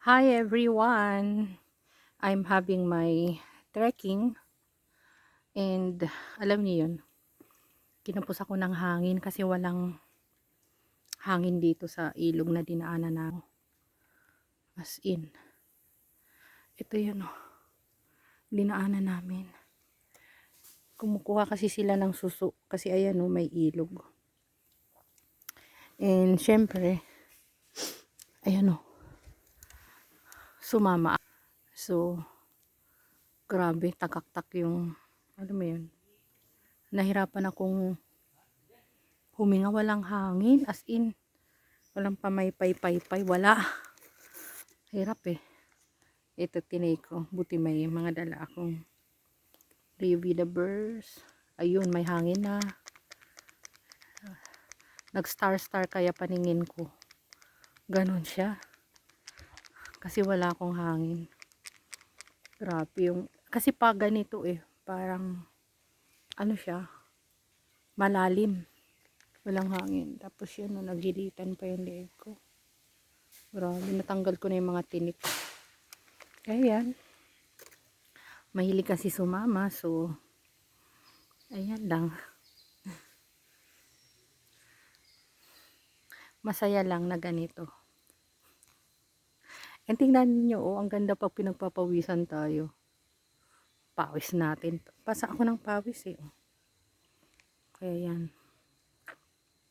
Hi everyone! I'm having my trekking and alam niyo yun, kinapos ako ng hangin kasi walang hangin dito sa ilog na dinaanan na as in. Ito yun dinaanan namin. Kumukuha kasi sila ng suso kasi ayan may ilog. And syempre, ayan sumama. So, grabe, tagaktak yung, alam mo yun, nahirapan akong huminga, walang hangin, as in, walang pamaypay-paypay, wala. Hirap ito tinay ko, buti may mga dala akong Revida Burst. Ayun, may hangin na. Nag star kaya paningin ko. Ganon siya. Kasi wala akong hangin. Grabe yung, kasi pag ganito parang, ano siya, malalim. Walang hangin. Tapos yun, nagilitan pa yung leeg ko. Grabe, natanggal ko na yung mga tinik. Ayan. Mahilig kasi sumama, so, ayan lang. Masaya lang na ganito. And tingnan niyo, ang ganda pag pinagpapawisan tayo. Pawis natin. Pasa ako ng pawis Kaya yan.